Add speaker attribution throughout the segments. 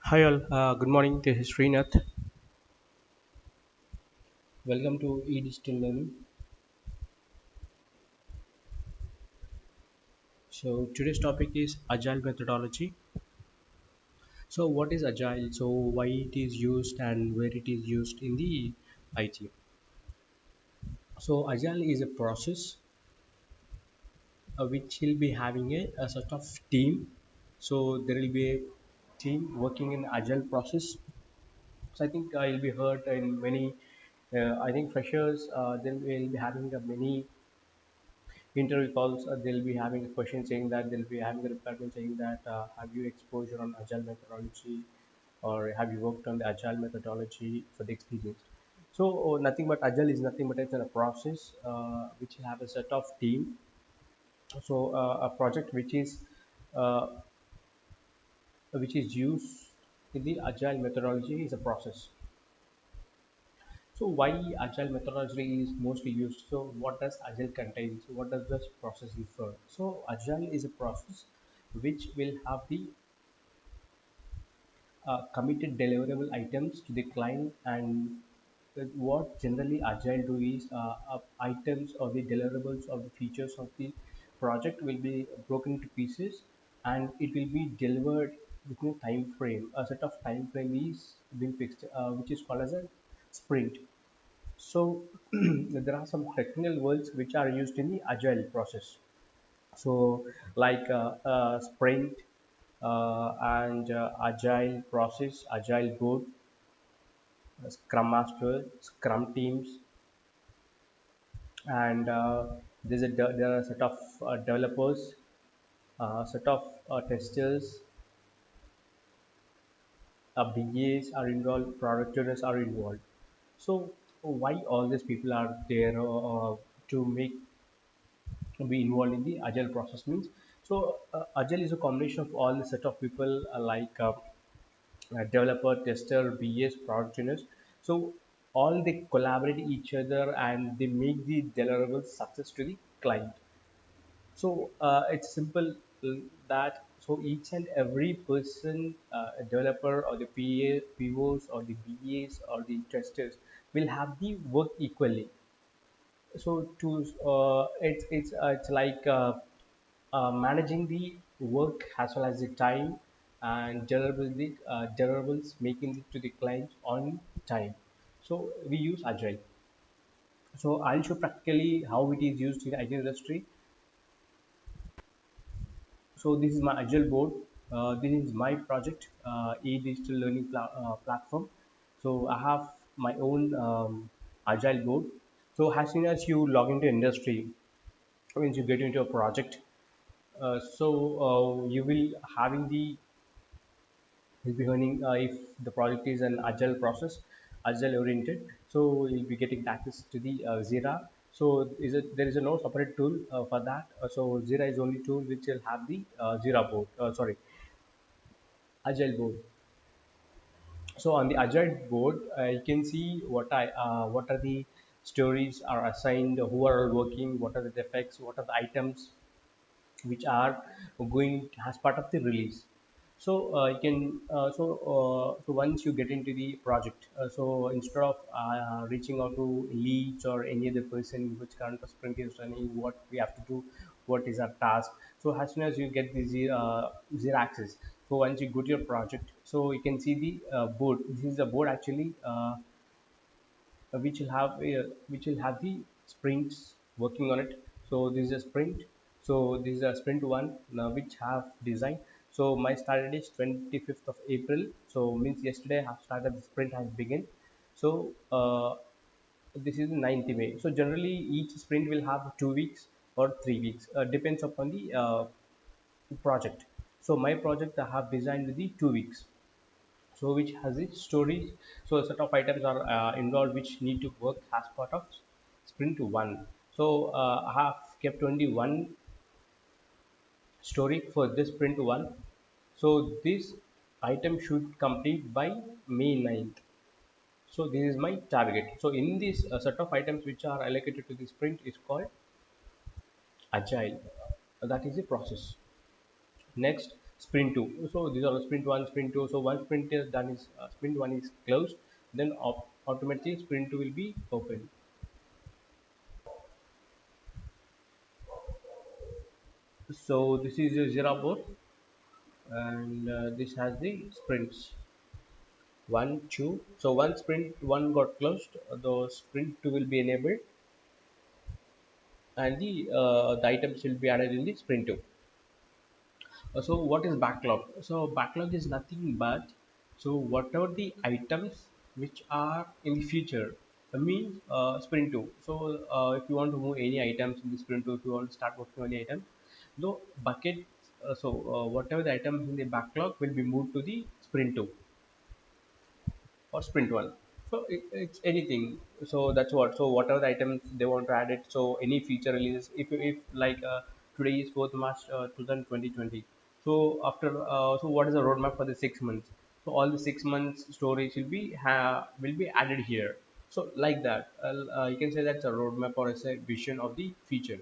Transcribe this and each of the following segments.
Speaker 1: Hi all, good morning. This is Srinath. Welcome to e-digital learning. So today's topic is agile methodology. So what is agile? So why it is used and where it is used in the IT? So agile is a process which will be having a sort of team. So there will be a team working in agile process. So I think you'll be heard in many. I think freshers they will be having a many interview calls. They'll be having a question saying that they'll be having a requirement saying that have you exposure on agile methodology or have you worked on the agile methodology for the experience. So nothing but agile is nothing but it's a process which have a set of team. So a project uh, which is used in the agile methodology is a process. So why agile methodology is mostly used? So what does agile contain? So what does this process refer? So agile is a process which will have the committed deliverable items to the client, and what generally agile do is items or the deliverables of the features of the project will be broken into pieces and it will be delivered within a time frame. A set of time frame is being fixed, which is called as a sprint. So there are some technical words which are used in the agile process. So like sprint and agile process, agile board, scrum master, scrum teams, and there are a set of developers, set of testers, BAs are involved, product owners are involved. So why all these people are there to make be involved in the agile process means. So agile is a combination of all the set of people like developer, tester, BS, product owners. So all they collaborate each other and they make the deliverables success to the client. So it's simple that so each and every person, developer or the POs or the BAs or the testers will have the work equally. So to it's like managing the work as well as the time and deliverables making it to the client on time. So we use agile. So I'll show practically how it is used in IT industry. So this is my agile board. This is my project, e-digital learning platform. So I have my own agile board. So as soon as you log into industry, once you get into a project, you will having the you'll be earning if the project is an agile process, agile oriented. So you'll be getting access to the Zira. So there is a no separate tool for that. So Zira is only tool which will have the Zira board. Sorry, agile board. So on the agile board, you can see what are the stories are assigned, who are working, what are the defects, what are the items which are going as part of the release. So you can so once you get into the project, so instead of reaching out to leads or any other person which current sprint is running, what we have to do, what is our task. So as soon as you get the zero access, so once you go to your project, so you can see the board. This is the board actually, which will have the sprints working on it. So this is a sprint. So this is a sprint one now which have design. So my start date is 25th of April. So means yesterday I have started the sprint has begun. So this is 9th May. So generally each sprint will have 2 weeks or 3 weeks. Depends upon the project. So my project I have designed with the 2 weeks, so which has its stories. So a set of items are involved which need to work as part of sprint one. So I have kept only one story for this sprint one. So this item should complete by May 9th. So this is my target. So in this set of items which are allocated to the sprint is called agile. That is the process. Next, sprint 2. So these are sprint 1, sprint 2. So once sprint is done, is sprint 1 is closed, then automatically sprint 2 will be open. So this is a Jira board, and this has the sprints 1, 2. So once sprint 1 got closed, the sprint 2 will be enabled, and the items will be added in the sprint 2. So what is backlog? So backlog is nothing but, so whatever the items which are in the future, means sprint 2. So if you want to move any items in the sprint 2, if you want to start working on any item, the bucket, whatever the items in the backlog will be moved to the sprint 2 or sprint 1. So it's anything. So that's what, so whatever the items they want to add it, so any feature release, if like today is 4th March 2020. So after so what is the roadmap for the 6 months? So all the 6 months storage will be added here. So like that, you can say that's a roadmap, or it's a vision of the feature,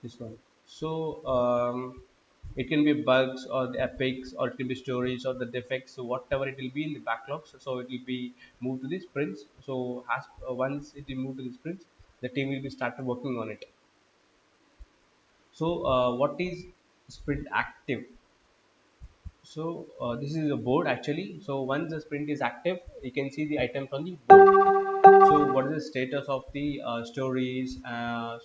Speaker 1: this one. So it can be bugs or the epics, or it can be stories or the defects. So whatever it will be in the backlogs, so it will be moved to the sprints. So once it will move to the sprints, the team will be started working on it. So what is sprint active? So this is a board actually. So once the sprint is active, you can see the items on the board. So what is the status of the stories?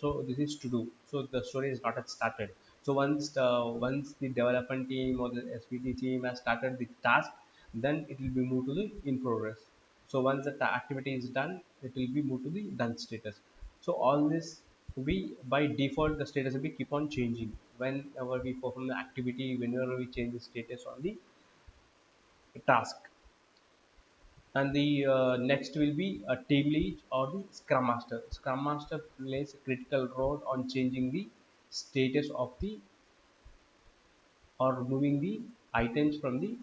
Speaker 1: So this is to do. So the story is not yet started. So once the development team or the SPT team has started the task, then it will be moved to the in progress. So once the activity is done, it will be moved to the done status. So all this, we by default the status will be keep on changing whenever we perform the activity, whenever we change the status on the task. And the next will be a team lead or the scrum master plays a critical role on changing the status of the, or moving the items from the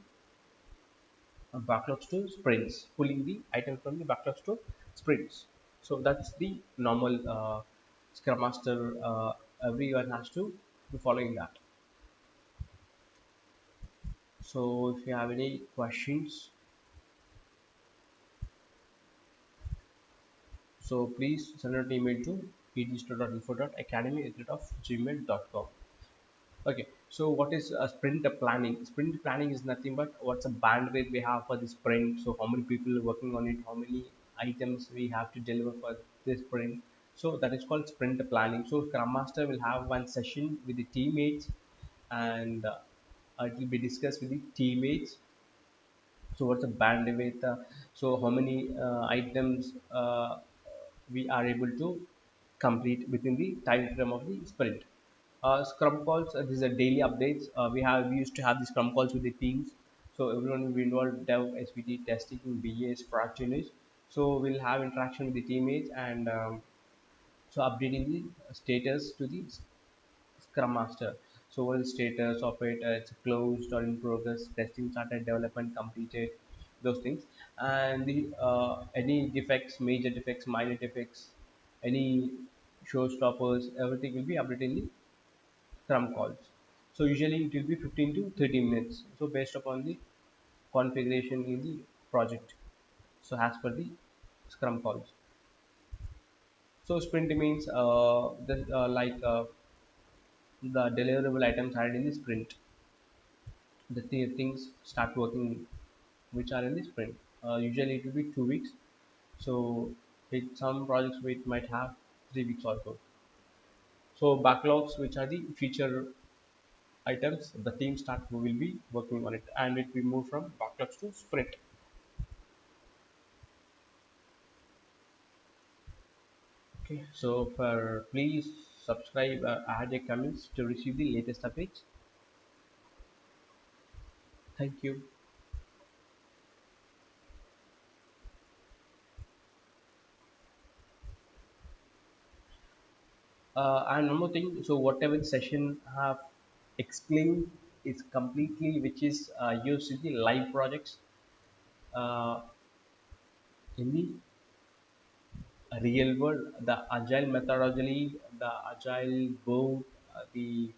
Speaker 1: backlogs to sprints, pulling the items from the backlogs to sprints. So that's the normal scrum master, everyone has to be following that. So if you have any questions, so please send an email to pdigital.info.academy@gmail.com. Okay, so what is a sprint planning? Sprint planning is nothing but what's a bandwidth we have for the sprint. So how many people are working on it, how many items we have to deliver for this sprint. So that is called sprint planning. So Scrum Master will have one session with the teammates, and it will be discussed with the teammates. So what's the bandwidth? So how many items we are able to complete within the time frame of the sprint. Scrum calls, these are daily updates. We used to have the scrum calls with the teams. So everyone will be involved: dev, SVT, testing, BAs, product owners. So we'll have interaction with the teammates, and so updating the status to the Scrum Master. So what is the status of it? It's closed or in progress, testing started, development completed, those things. And the any defects, major defects, minor defects, any showstoppers, everything will be updated in the Scrum calls. So usually it will be 15 to 30 minutes. So based upon the configuration in the project. So as per the Scrum calls. So sprint means the deliverable items added in the sprint. The things start working which are in the sprint. Usually it will be 2 weeks. So with some projects we might have 3 weeks also. So backlogs, which are the feature items, the team start will be working on it, and it will move from backlogs to sprint. Okay, so for please subscribe, add your comments to receive the latest updates. Thank you. And one more thing, so whatever the session have explained is completely which is used in the live projects, uh, in the real world, the agile methodology, the agile board, the